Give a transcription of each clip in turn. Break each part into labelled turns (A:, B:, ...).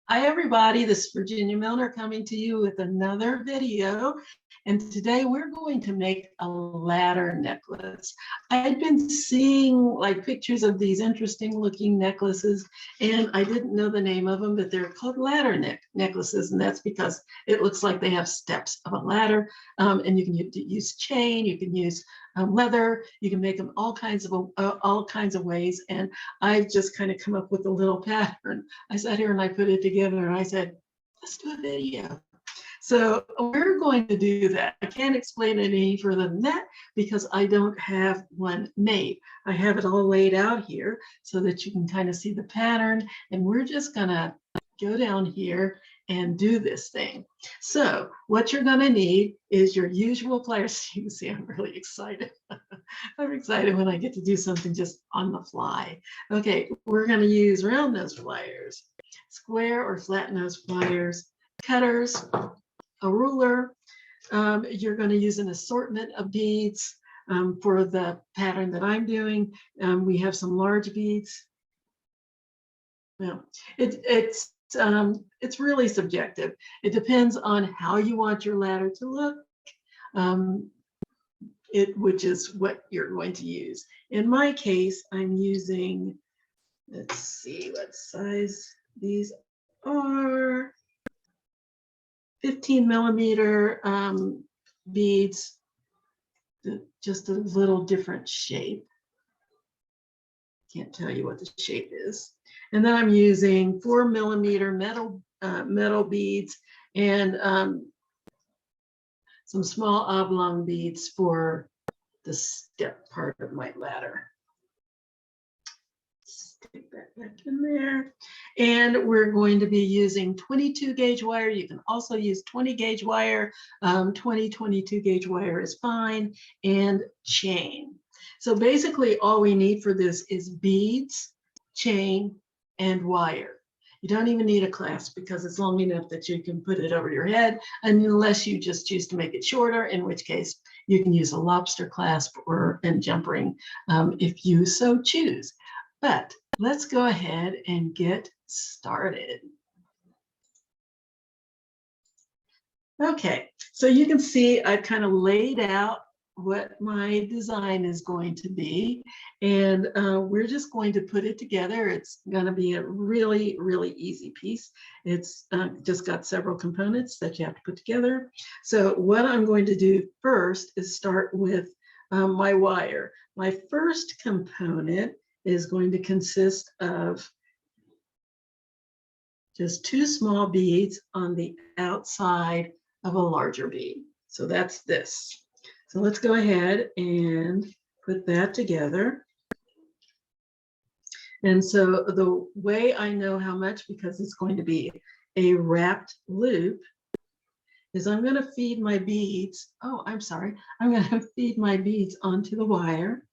A: Hi, everybody. This is Virginia Milner coming to you with another video. And today we're going to make a ladder necklace. I'd been seeing like pictures of these interesting looking necklaces, and I didn't know the name of them, but they're called ladder necklaces. And that's because it looks like they have steps of a ladder. And you can use chain, you can use leather, you can make them all kinds of ways. And I've just kind of come up with a little pattern. I sat here and I put it together and I said, let's do a video. So we're going to do that. I can't explain it any further than that because I don't have one made. I have it all laid out here so that you can kind of see the pattern, and we're just gonna go down here and do this thing. So what you're gonna need is your usual pliers. You can see I'm really excited. I'm excited when I get to do something just on the fly. Okay, we're gonna use round nose pliers, square or flat nose pliers, cutters, a ruler. You're going to use an assortment of beads for the pattern that I'm doing. We have some large beads. Well, it's really subjective. It depends on how you want your ladder to look, which is what you're going to use. In my case, I'm using, let's see what size these are. 15 millimeter beads, just a little different shape. Can't tell you what the shape is. And then I'm using 4 millimeter metal beads and some small oblong beads for the step part of my ladder. Stick that back in there. And we're going to be using 22 gauge wire. You can also use 20 gauge wire. 22 gauge wire is fine. And chain. So basically all we need for this is beads, chain, and wire. You don't even need a clasp because it's long enough that you can put it over your head, unless you just choose to make it shorter, in which case you can use a lobster clasp or a jump ring if you so choose. But let's go ahead and get started. Okay, so you can see I've kind of laid out what my design is going to be, and we're just going to put it together. It's going to be a really, really easy piece. It's just got several components that you have to put together. So what I'm going to do first is start with my wire. My first component is going to consist of just 2 small beads on the outside of a larger bead. So that's this. So let's go ahead and put that together. And so the way I know how much, because it's going to be a wrapped loop, is I'm going to feed my beads. Oh, I'm sorry. I'm going to feed my beads onto the wire.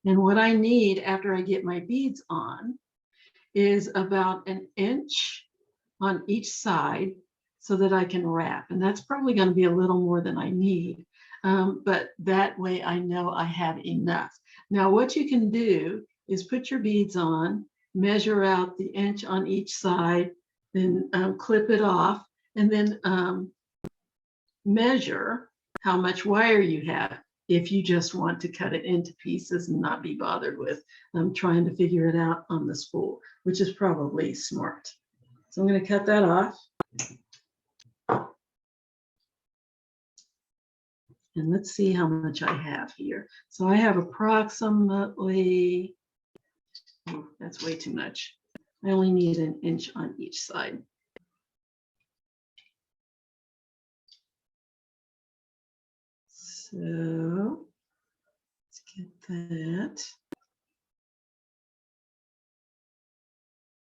A: And what I need after I get my beads on is about 1 inch on each side so that I can wrap. And that's probably going to be a little more than I need. But that way I know I have enough. Now what you can do is put your beads on, measure out the 1 inch on each side, then clip it off, and then measure how much wire you have if you just want to cut it into pieces and not be bothered with trying to figure it out on the spool, which is probably smart. So I'm going to cut that off. And let's see how much I have here. So I have approximately, oh, that's way too much. I only need 1 inch on each side. So let's get that.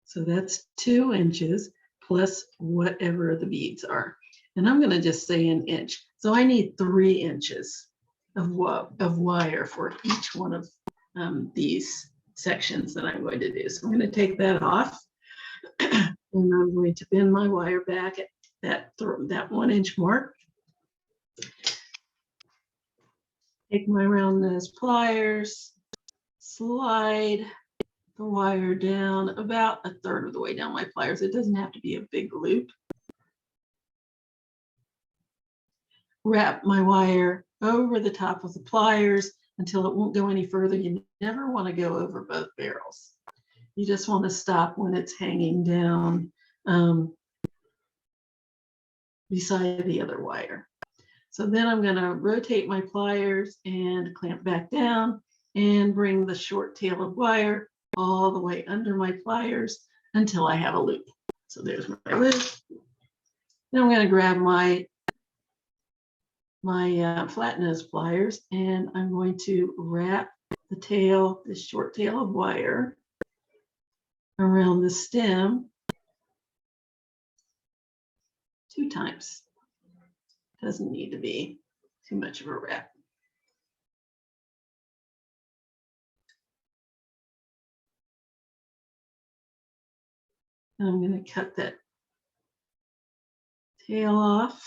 A: So that's 2 inches plus whatever the beads are. And I'm going to just say 1 inch. So I need 3 inches of wire for each one of these sections that I'm going to do. So I'm going to take that off. And I'm going to bend my wire back at that 1 inch mark. Take my round nose pliers, slide the wire down about 1/3 of the way down my pliers. It doesn't have to be a big loop. Wrap my wire over the top of the pliers until it won't go any further. You never want to go over both barrels. You just want to stop when it's hanging down beside the other wire. So then I'm going to rotate my pliers and clamp back down and bring the short tail of wire all the way under my pliers until I have a loop. So there's my loop. Then I'm going to grab my flat nose pliers and I'm going to wrap the tail, this short tail of wire around the stem 2 times. Doesn't need to be too much of a wrap. And I'm going to cut that tail off.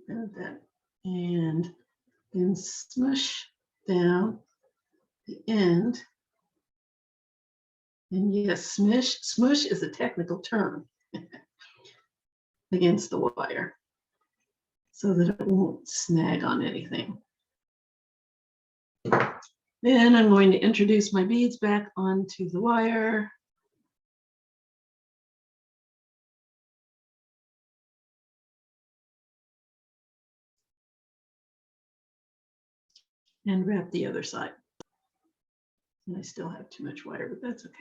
A: That, and then smush down the end. And yes, smush is a technical term against the wire so that it won't snag on anything. Then I'm going to introduce my beads back onto the wire. And wrap the other side. And I still have too much wire, but that's okay.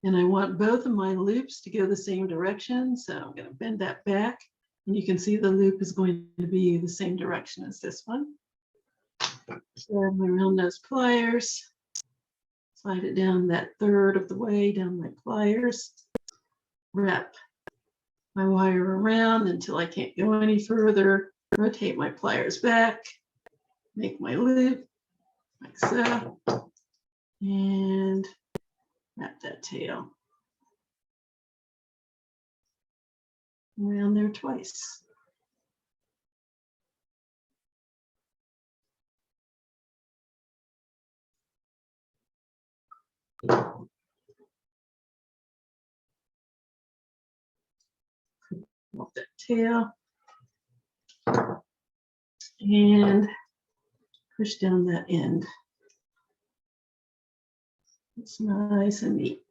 A: And I want both of my loops to go the same direction. So I'm going to bend that back. And you can see the loop is going to be the same direction as this one. Grab my round nose pliers. Slide it down that 1/3 of the way down my pliers. Wrap my wire around until I can't go any further. Rotate my pliers back. Make my loop like so. And wrap that tail around there twice. Off that tail and push down that end. It's nice and neat.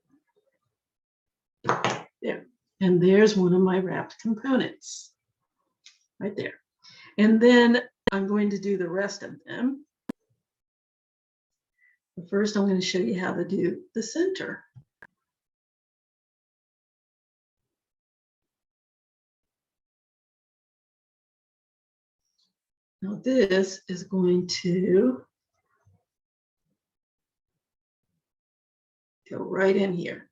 A: There. And there's one of my wrapped components right there. And then I'm going to do the rest of them. But first, I'm going to show you how to do the center. Now this is going to go right in here.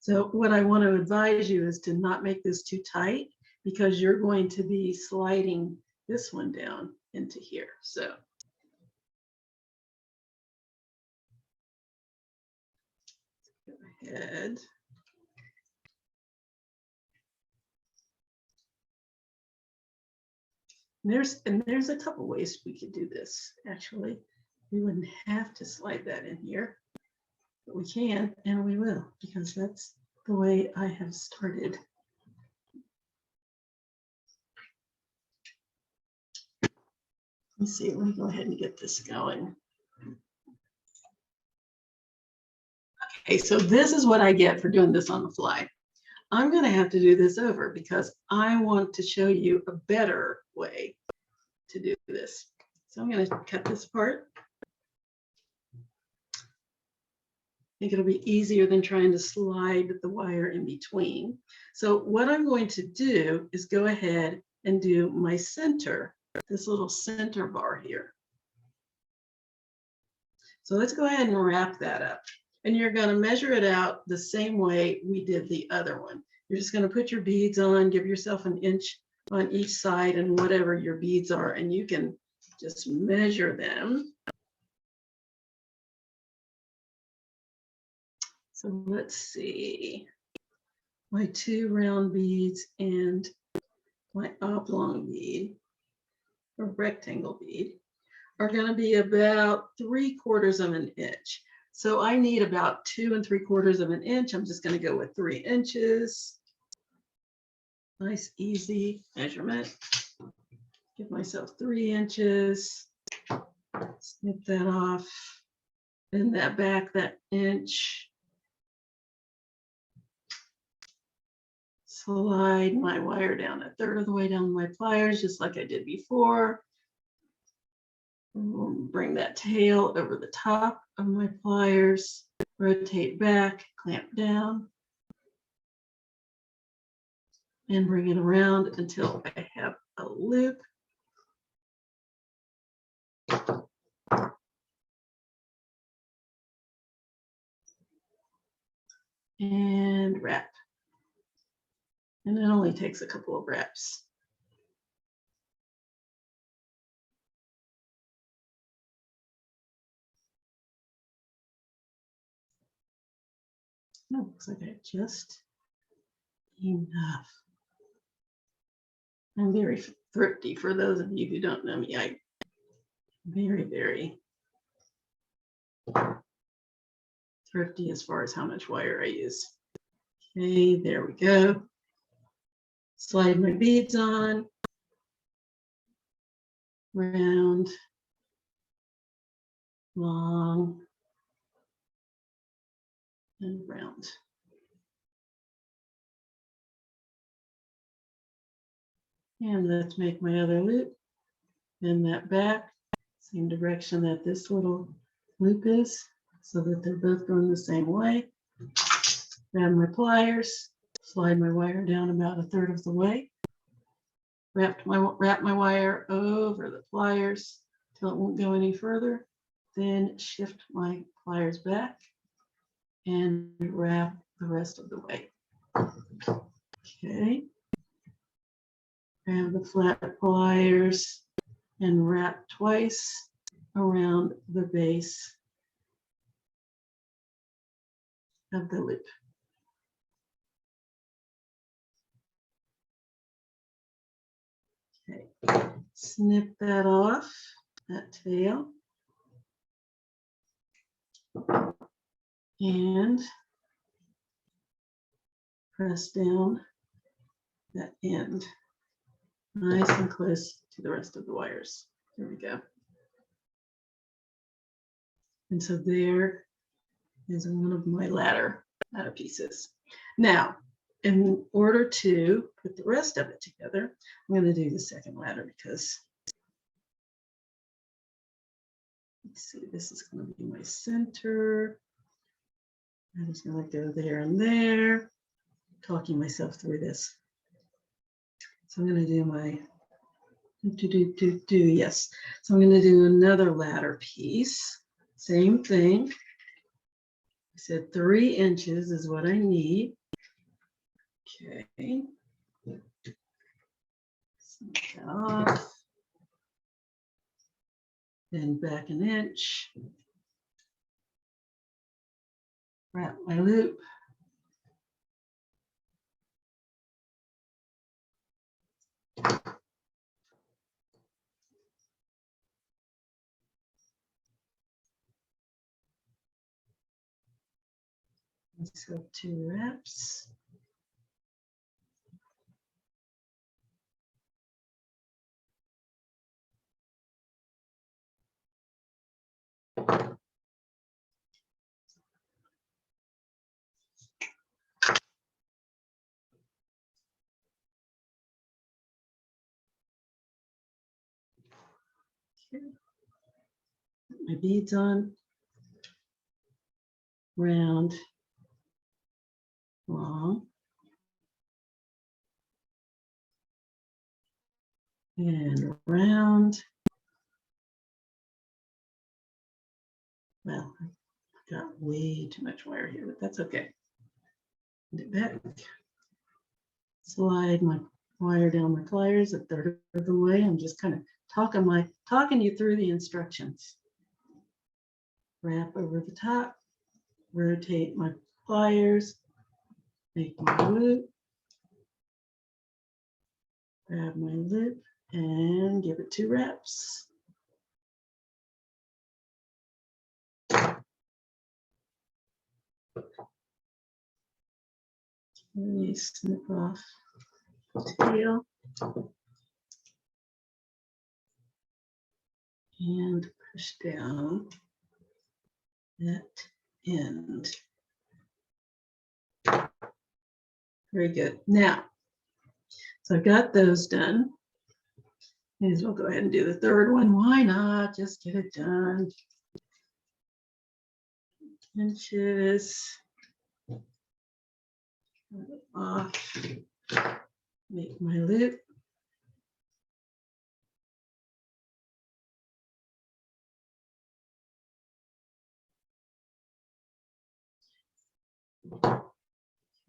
A: So what I want to advise you is to not make this too tight because you're going to be sliding this one down into here. So go ahead. And there's a couple ways we could do this. Actually, we wouldn't have to slide that in here, but we can and we will because that's the way I have started. Let's see, let me go ahead and get this going. Okay, so this is what I get for doing this on the fly. I'm going to have to do this over because I want to show you a better way to do this. So I'm going to cut this apart. I think it'll be easier than trying to slide the wire in between. So what I'm going to do is go ahead and do my center, this little center bar here. So let's go ahead and wrap that up. And you're going to measure it out the same way we did the other one. You're just going to put your beads on, give yourself 1 inch on each side and whatever your beads are, and you can just measure them. So let's see. My 2 round beads and my oblong bead or rectangle bead are going to be about 3/4 of an inch. So I need about 2 3/4 of an inch. I'm just going to go with 3 inches. Nice, easy measurement. Give myself 3 inches. Snip that off. Bend that back that inch. Slide my wire down 1/3 of the way down my pliers, just like I did before. Bring that tail over the top of my pliers. Rotate back, clamp down. And bring it around until I have a loop. And wrap. And it only takes a couple of wraps. Oh, looks like I just enough. I'm very thrifty. For those of you who don't know me, I'm very, very thrifty as far as how much wire I use. Okay, there we go. Slide my beads on. Round, long, and round. And let's make my other loop. Bend that back, same direction that this little loop is, so that they're both going the same way. Grab my pliers, slide my wire down about 1/3 of the way. Wrap my wire over the pliers till it won't go any further. Then shift my pliers back and wrap the rest of the way. Okay. Grab the flat pliers and wrap twice around the base of the loop. Okay, snip that off, that tail, and press down that end, nice and close to the rest of the wires. There we go. And so there is one of my ladder pieces. Now, in order to put the rest of it together, I'm going to do the second ladder because, let's see, this is going to be my center. I'm just going to go there and there, talking myself through this. So I'm going to do my yes. So I'm going to do another ladder piece. Same thing. I said 3 inches is what I need. Okay. Snip that off. Then back 1 inch. Wrap my loop. So 2 wraps. Okay. Put my beads on. Round, long, and round. Well, I got way too much wire here, but that's okay. Put it back. Slide my wire down my pliers 1/3 of the way. I'm just kind of talking you through the instructions. Wrap over the top, rotate my pliers, make my loop, grab my loop, and give it 2 wraps. Let me snip off the tail and push down that end. Very good. Now, so I've got those done. May as well go ahead and do the third one. Why not? Just get it done. Inches. Off. Make my loop.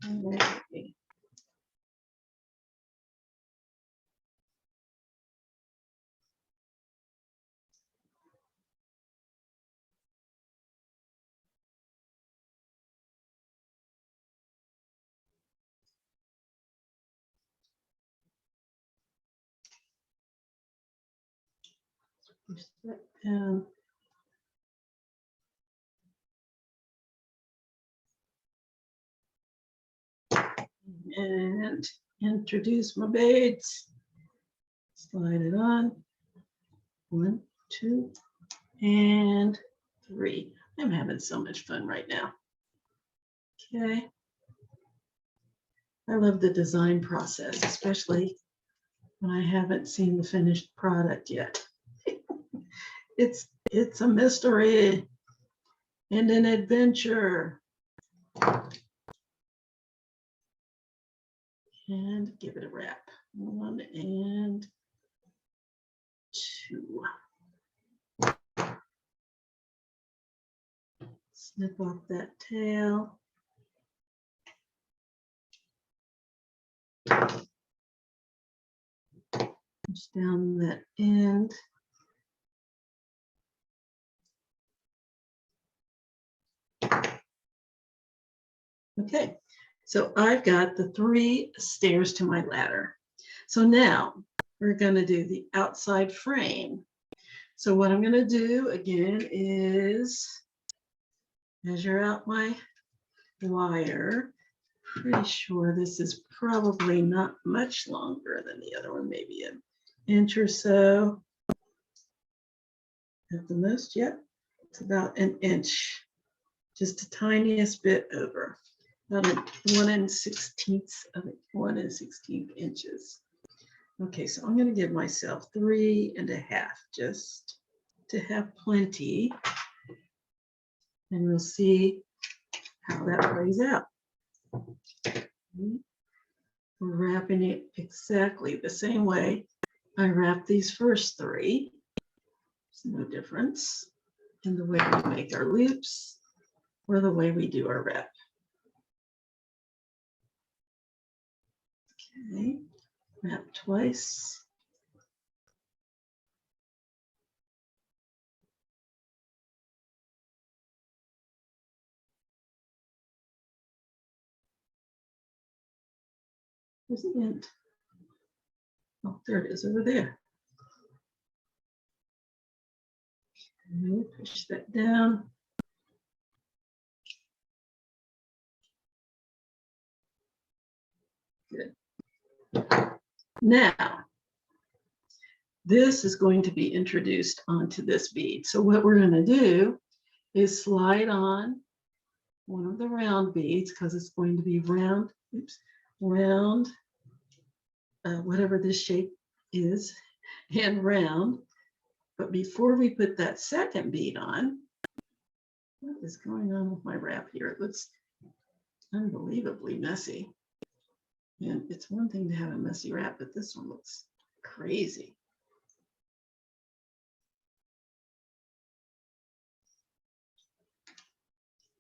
A: Okay. Push that down. And introduce my beads. Slide it on. 1, 2, and 3. I'm having so much fun right now. Okay. I love the design process, especially when I haven't seen the finished product yet. It's a mystery and an adventure. And give it a wrap. 1 and 2. Snip off that tail. Push down that end. Okay, so I've got the 3 stairs to my ladder. So now we're going to do the outside frame. So what I'm going to do again is measure out my wire. Pretty sure this is probably not much longer than the other one, maybe an inch or so at the most. Yep, it's about an inch, just the tiniest bit over, about 1 1/16 inches. Okay, so I'm going to give myself 3.5 just to have plenty, and we'll see how that plays out. We're wrapping it exactly the same way I wrapped these first 3. There's no difference in the way we make our loops or the way we do our wrap. Okay, wrap twice. Where's the end? Oh, there it is over there. Okay, push that down. Good. Now, this is going to be introduced onto this bead. So what we're going to do is slide on one of the round beads, because it's going to be round, round, whatever this shape is, and round. But before we put that second bead on, what is going on with my wrap here? It looks unbelievably messy. And it's one thing to have a messy wrap, but this one looks crazy.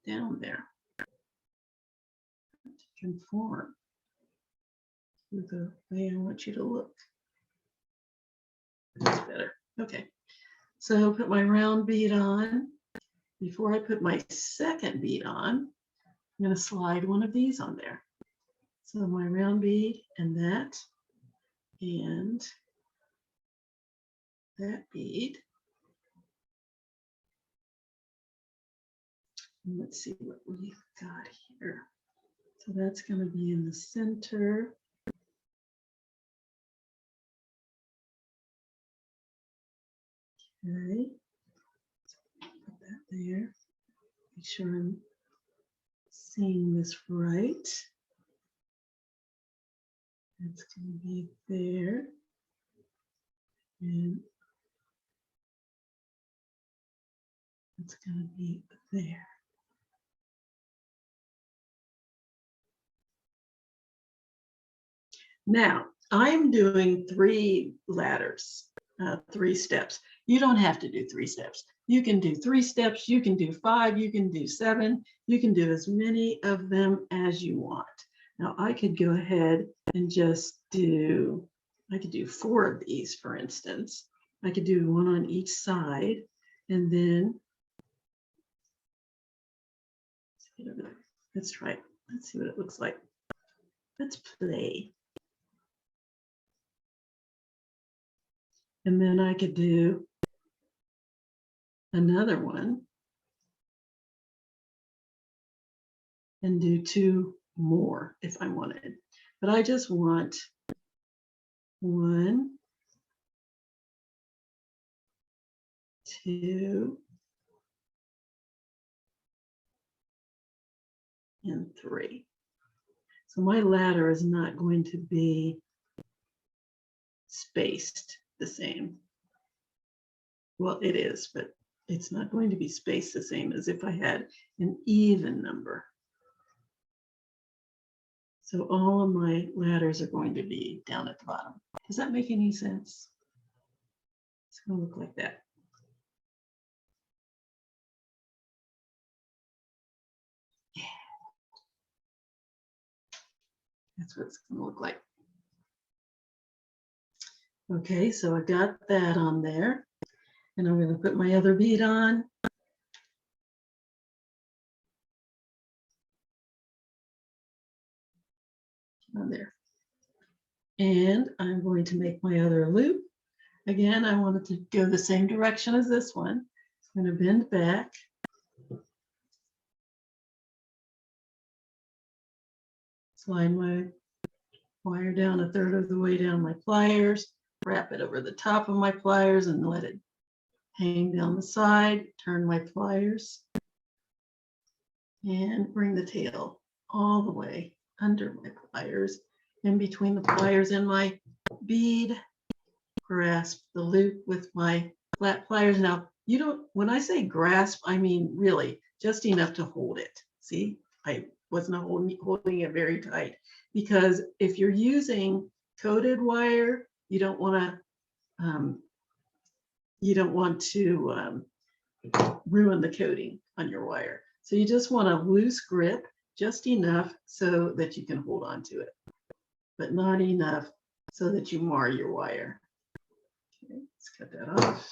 A: Down there. To conform to the way I want you to look. That's better. Okay. So put my round bead on. Before I put my second bead on, I'm going to slide one of these on there. So my round bead and that bead. And let's see what we've got here. So that's going to be in the center. Okay, put that there. Make sure I'm seeing this right. That's going to be there. And it's going to be there. Now, I'm doing 3 ladders, 3 steps. You don't have to do 3 steps. You can do 3 steps, you can do 5, you can do 7, you can do as many of them as you want. Now, I could go ahead and just do, I could do 4 of these, for instance. I could do 1 on each side, and then, let's try it. Let's see what it looks like. Let's play. And then I could do another one and do 2 more if I wanted. But I just want 1, 2, and 3. So my ladder is not going to be spaced the same. Well, it is, but it's not going to be spaced the same as if I had an even number. So all of my ladders are going to be down at the bottom. Does that make any sense? It's going to look like that. Yeah. That's what it's going to look like. Okay, so I got that on there. And I'm going to put my other bead on. On there. And I'm going to make my other loop. Again, I wanted to go the same direction as this one. I'm going to bend back. Slide my wire down 1/3 of the way down my pliers, wrap it over the top of my pliers and let it hang down the side, turn my pliers, and bring the tail all the way under my pliers, in between the pliers and my bead, grasp the loop with my flat pliers. Now, you don't, when I say grasp, I mean really just enough to hold it. See, I was not holding it very tight, because if you're using coated wire, you don't want to ruin the coating on your wire. So you just want a loose grip, just enough so that you can hold on to it, but not enough so that you mar your wire. Okay, let's cut that off.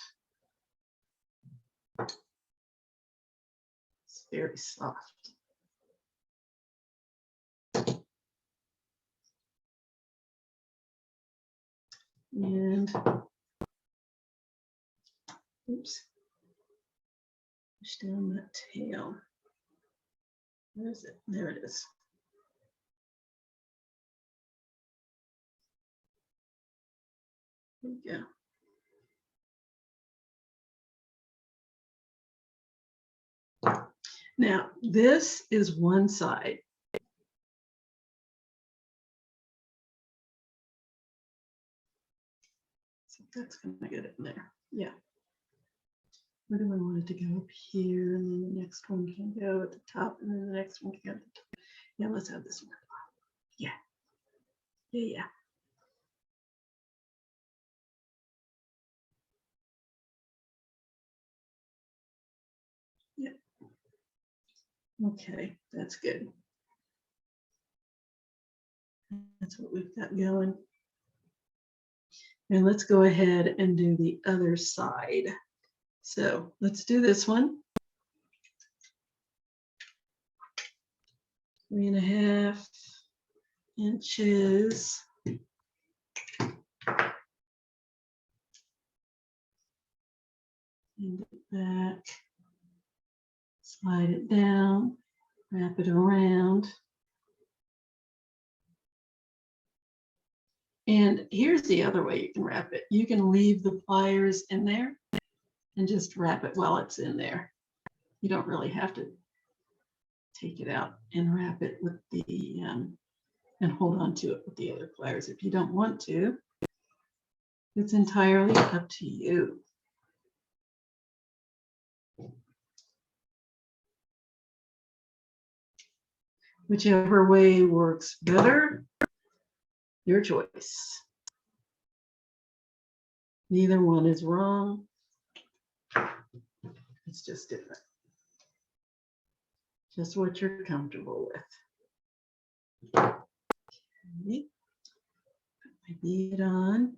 A: It's very soft. And oops, push down that tail. Where is it? There it is. There we go. Now, this is one side. So that's going to get it in there. Yeah. Where do I want it to go? Up here, and then the next one can go at the top, and then the next one can go at the top. Yeah, let's have this one. Yeah. Yeah, yeah. Yeah. Okay, that's good. That's what we've got going. And let's go ahead and do the other side. So let's do this one. 3.5 inches. Bend it back, slide it down, wrap it around. And here's the other way you can wrap it. You can leave the pliers in there and just wrap it while it's in there. You don't really have to take it out and wrap it with the, and hold on to it with the other pliers if you don't want to. It's entirely up to you. Whichever way works better, your choice. Neither one is wrong. It's just different. Just what you're comfortable with. Okay. Put my bead on.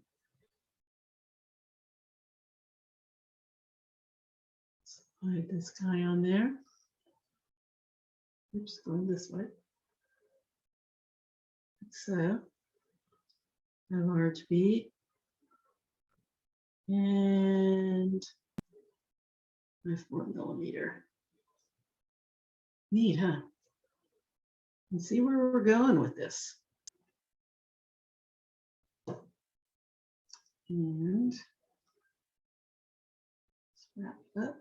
A: Slide this guy on there. Oops, going this way. So, a large bead. And my 4mm. Neat, huh? Let's see where we're going with this. And wrap it up.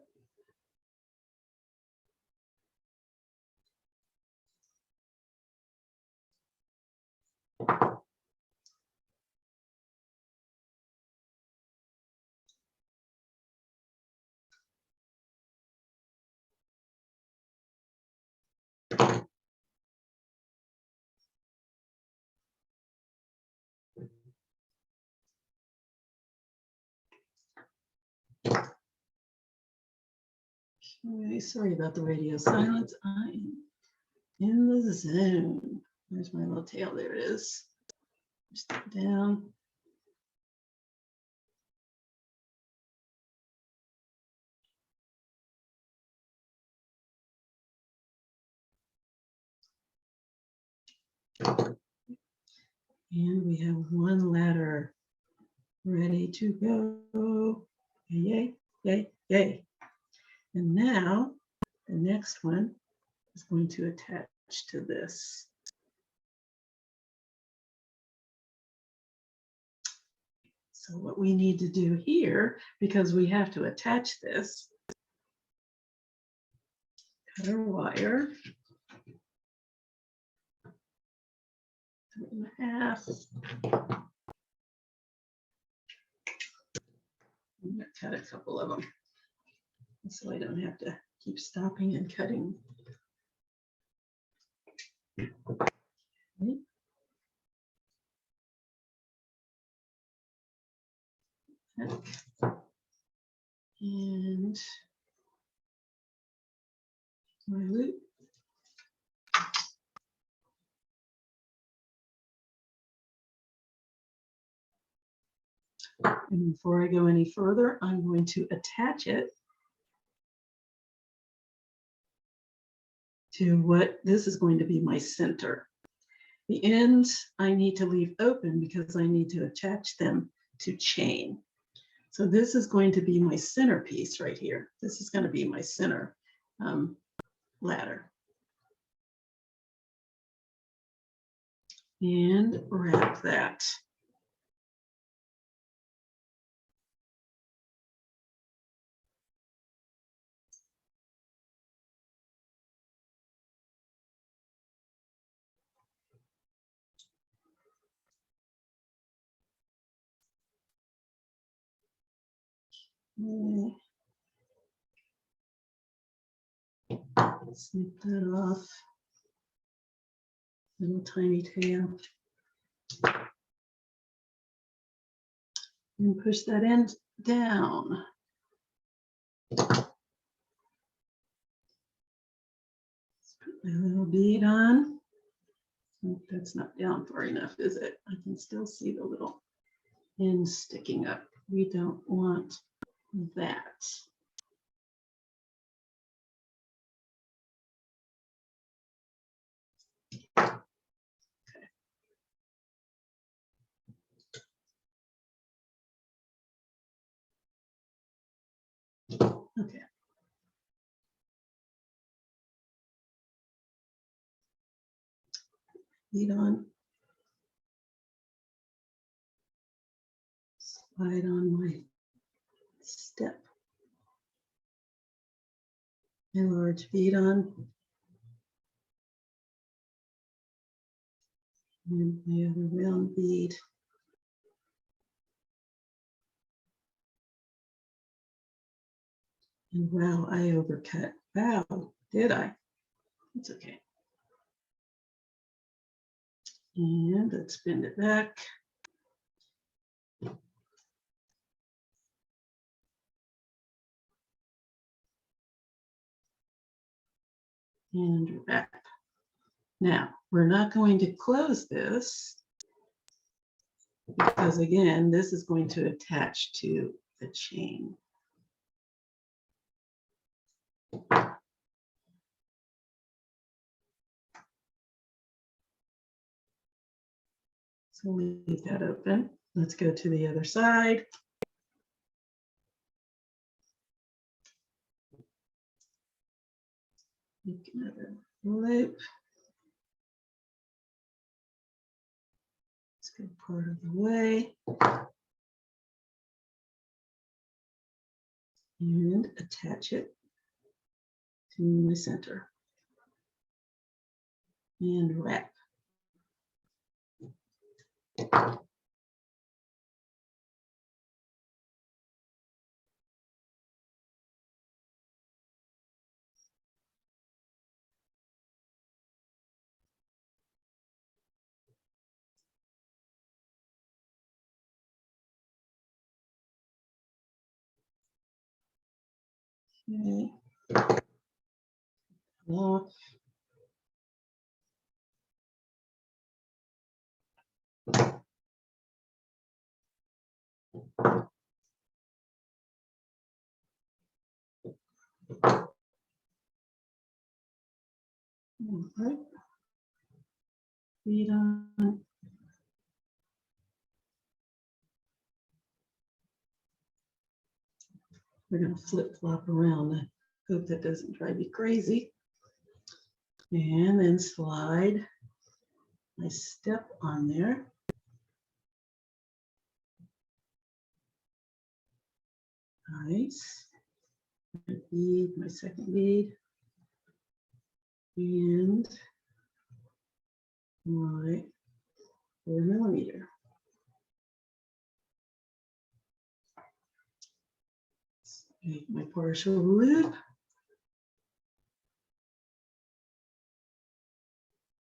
A: Okay, sorry about the radio silence. I am in the zone. There's my little tail. There it is. Step down. And we have one ladder ready to go. Yay, yay, yay. And now the next one is going to attach to this. So what we need to do here, because we have to attach this, cut our wire. 3.5. I'm going to cut a couple of them so I don't have to keep stopping and cutting. Okay. And my loop. And before I go any further, I'm going to attach it to what this is going to be my center. The ends I need to leave open because I need to attach them to chain. So this is going to be my centerpiece right here. This is going to be my center ladder. And wrap that. Snip that off. Little tiny tail. And push that end down. Put my little bead on. Oh, that's not down far enough, is it? I can still see the little end sticking up. We don't want that. Okay. Lead on. Slide on my step. My large bead on. And my other round bead. And wow, I overcut. Wow, did I? It's okay. And let's bend it back. And wrap. Now, we're not going to close this because again, this is going to attach to the chain. So leave that open. Let's go to the other side. Make another loop. Let's go part of the way. And attach it to my center. And wrap. Okay. Off. All right. Feet on. We're going to flip flop around. I hope that doesn't drive you crazy. And then slide my step on there. Nice. My bead, my second bead. And my 4mm. Make my partial loop.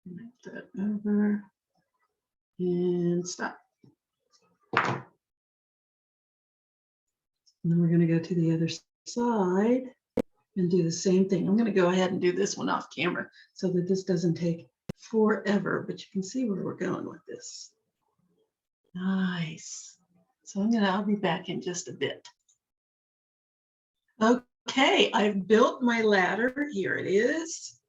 A: Make that over and stop. And then we're going to go to the other side and do the same thing. I'm going to go ahead and do this one off camera so that this doesn't take forever, but you can see where we're going with this. Nice. So I'll be back in just a bit. Okay, I've built my ladder. Here it is.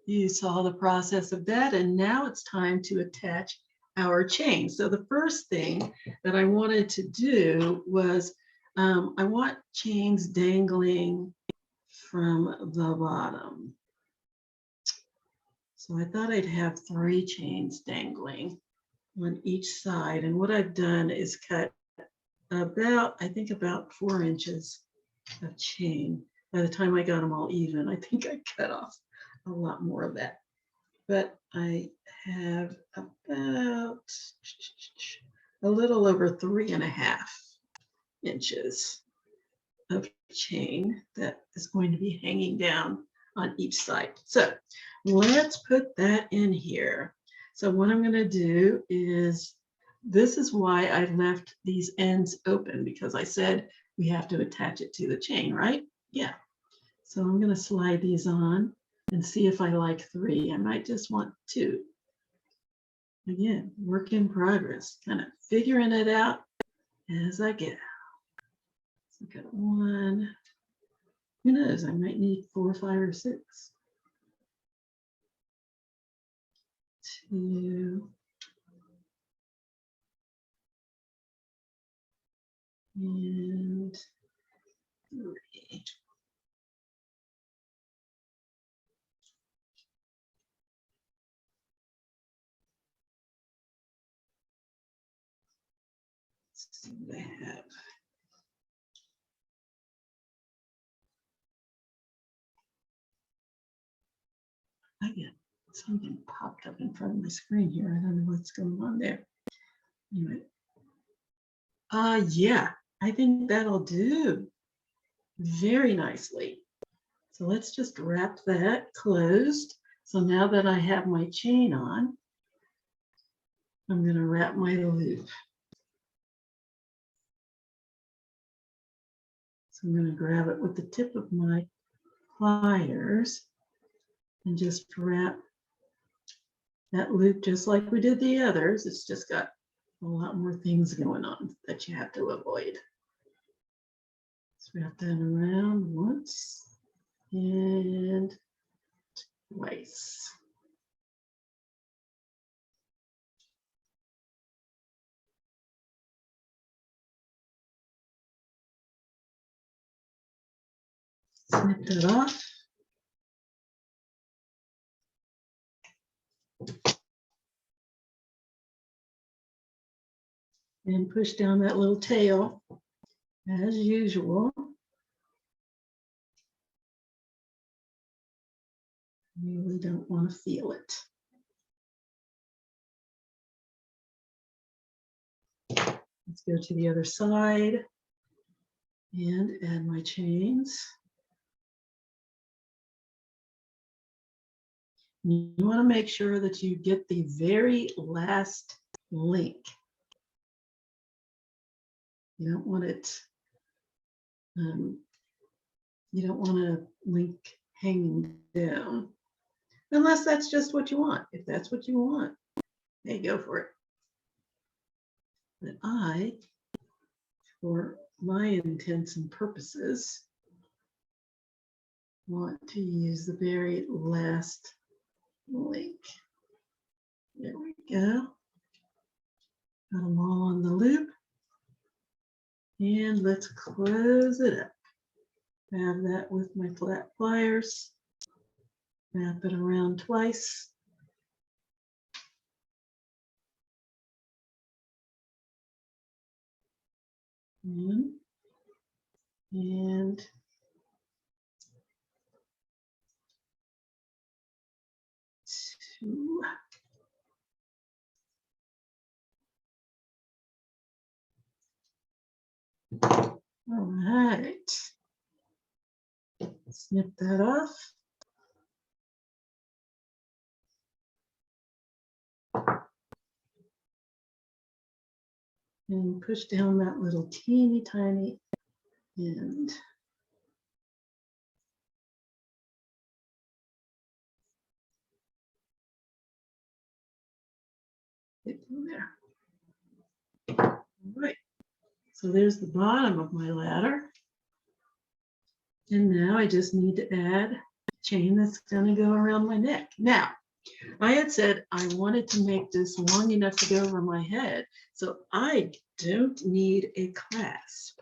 A: You saw the process of that, and now it's time to attach our chain. So the first thing that I wanted to do was I want chains dangling from the bottom. So I thought I'd have 3 chains dangling on each side. And what I've done is cut about, I think about 4 inches of chain. By the time I got them all even, I think I cut off a lot more of that. But I have about a little over 3.5 inches of chain that is going to be hanging down on each side. So let's put that in here. So what I'm going to do is, this is why I left these ends open, because I said we have to attach it to the chain, right? Yeah. So I'm going to slide these on and see if I like 3. I might just want 2. Again, work in progress, kind of figuring it out as I get. So I've got 1. Who knows? I might need 4, 5, or 6. 2. And 3. see what I have. I get something popped up in front of my screen here. I don't know what's going on there. Anyway. Yeah, I think that'll do very nicely. So let's just wrap that closed. So now that I have my chain on, I'm going to wrap my loop. So I'm going to grab it with the tip of my pliers and just wrap that loop just like we did the others. It's just got a lot more things going on that you have to avoid. Let's wrap that around once and twice. Snip that off. And push down that little tail as usual. You really don't want to feel it. Let's go to the other side and add my chains. You want to make sure that you get the very last link. You don't want it, you don't want a link hanging down, unless that's just what you want. If that's what you want, hey, go for it. But I, for my intents and purposes, want to use the very last link. There we go. Got them all on the loop. And let's close it up. Grab that with my flat pliers. Wrap it around twice. One and two. All right. Snip that off. And push down that little teeny tiny end. Get in there. All right. So there's the bottom of my ladder. And now I just need to add a chain that's going to go around my neck. Now, I had said I wanted to make this long enough to go over my head, so I don't need a clasp.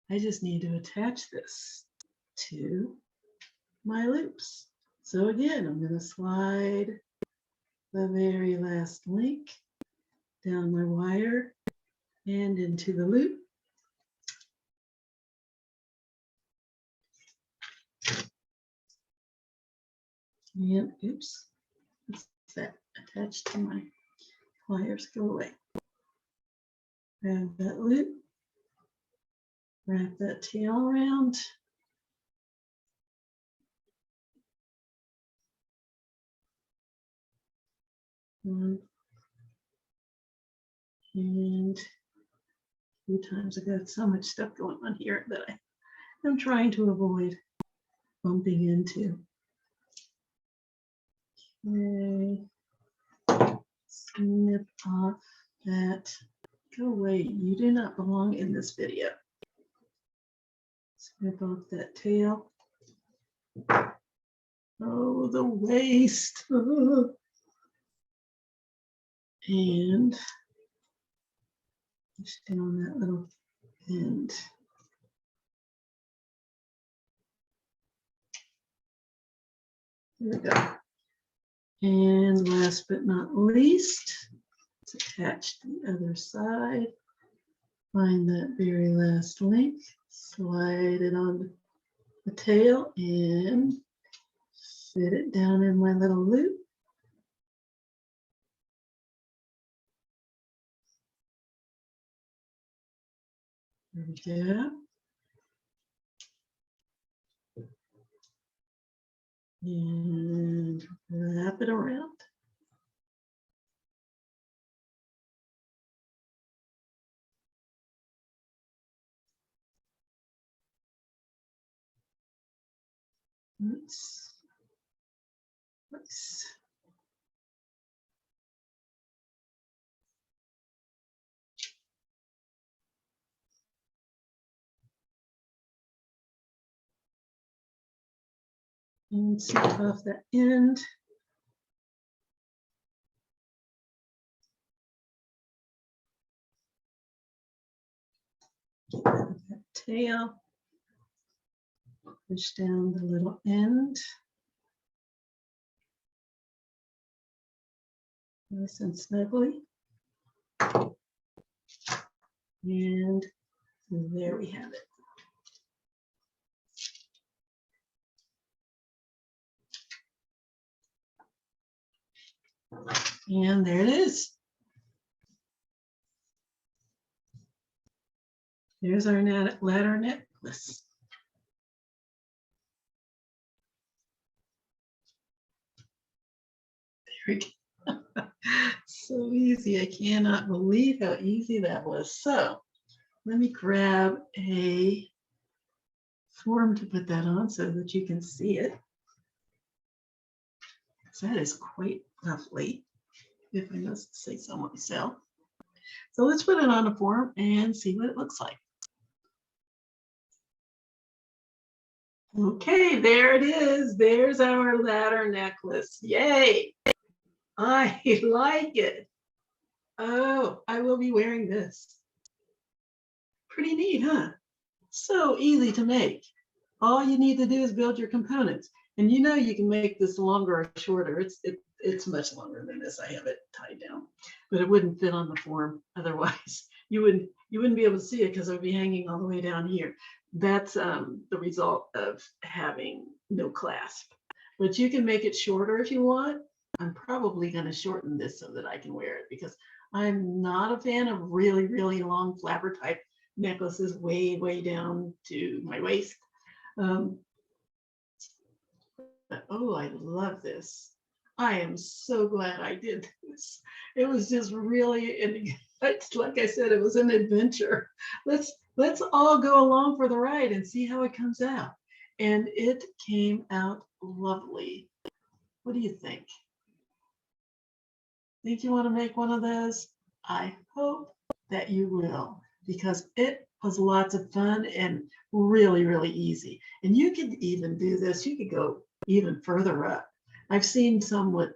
A: I just need to attach this to my loops. So again, I'm going to slide the very last link down my wire and into the loop. And oops, what's that attached to my pliers? Go away. Grab that loop, wrap that tail around. One and a few times. I've got so much stuff going on here that I'm trying to avoid bumping into. Okay. Snip off that. Go away. You do not belong in this video. Snip off that tail. Oh, the waist. Oh. And push down that little end. There we go. And last but not least, Attach the other side. Find that very last link, slide it on the tail and fit it down in my little loop. There we go. And wrap it around. Nice. And snip off that end. That tail. Push down the little end. Nice and snugly. And there we have it. And there it is. There's our ladder necklace. There we go. So easy. I cannot believe how easy that was. So let me grab a form to put that on so that you can see it. That is quite lovely, if I must say so myself. So let's put it on a form and see what it looks like. Okay, there it is. There's our ladder necklace. Yay! I like it. Oh, I will be wearing this. Pretty neat, huh? So easy to make. All you need to do is build your components. And you know you can make this longer or shorter. It's much longer than this. I have it tied down, but it wouldn't fit on the form otherwise. You wouldn't be able to see it because it would be hanging all the way down here. That's the result of having no clasp. But you can make it shorter if you want. I'm probably going to shorten this so that I can wear it because I'm not a fan of really, really long flapper type necklaces way, way down to my waist. Oh, I love this. I am so glad I did this. It was just really, and it's like I said, it was an adventure. Let's all go along for the ride and see how it comes out. And it came out lovely. What do you think? Think you want to make one of those? I hope that you will, because it was lots of fun and really, really easy. And you could even do this. You could go even further up. I've seen some with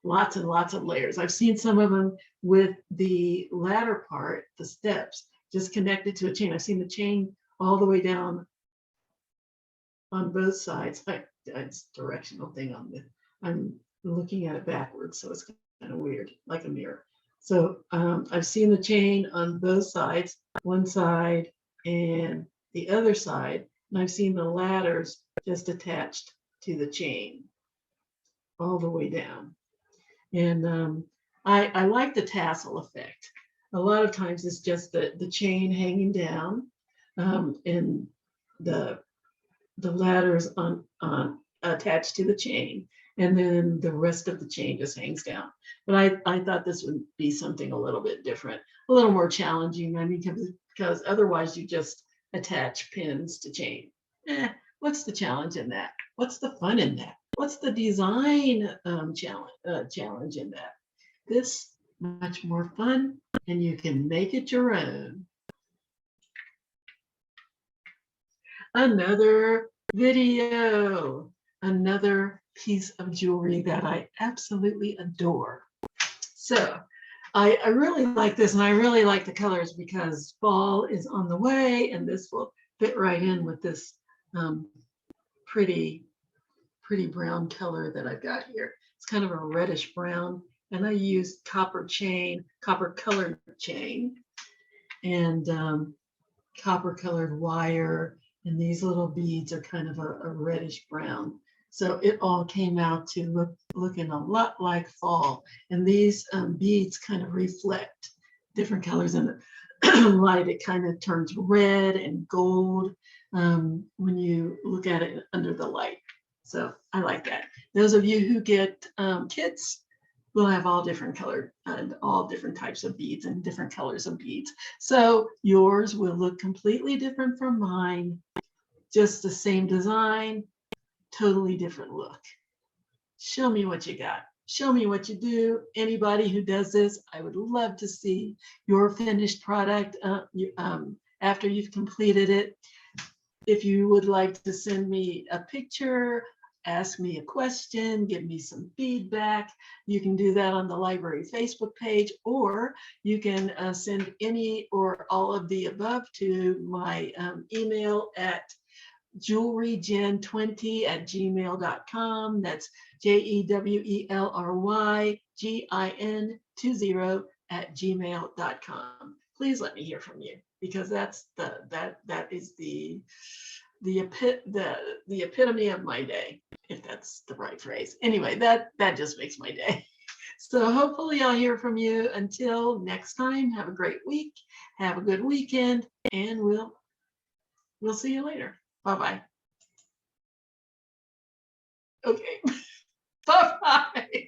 A: lots and lots of layers. I've seen some of them with the ladder part, the steps, just connected to a chain. I've seen the chain all the way down on both sides. It's a directional thing on the, I'm looking at it backwards, so it's kind of weird, like a mirror. So I've seen the chain on both sides, one side and the other side, and I've seen the ladders just attached to the chain all the way down. And I like the tassel effect. A lot of times it's just the chain hanging down and the ladders on attached to the chain, and then the rest of the chain just hangs down. But I thought this would be something a little bit different, a little more challenging. I mean, because otherwise you just attach pins to chain. What's the challenge in that? What's the fun in that? What's the design challenge in that? This much more fun, and you can make it your own. Another video, another piece of jewelry that I absolutely adore. So I really like this, and I really like the colors because fall is on the way, and this will fit right in with this pretty brown color that I've got here. It's kind of a reddish brown, and I used copper colored chain, and copper colored wire, and these little beads are kind of a reddish brown. So it all came out to looking a lot like fall. And these beads kind of reflect different colors in the light. It kind of turns red and gold when you look at it under the light. So I like that. Those of you who get kits will have all different colored and all different types of beads and different colors of beads. So yours will look completely different from mine, just the same design, totally different look. Show me what you got. Show me what you do. Anybody who does this, I would love to see your finished product after you've completed it. If you would like to send me a picture, ask me a question, give me some feedback, you can do that on the library Facebook page, or you can send any or all of the above to my email at jewelrygen20@gmail.com. That's JEWELRYGIN20@gmail.com. Please let me hear from you, because that is the epitome of my day, if that's the right phrase. Anyway, that just makes my day. So hopefully I'll hear from you. Until next time, have a great week, have a good weekend, and we'll see you later. Bye-bye. Okay. Bye-bye.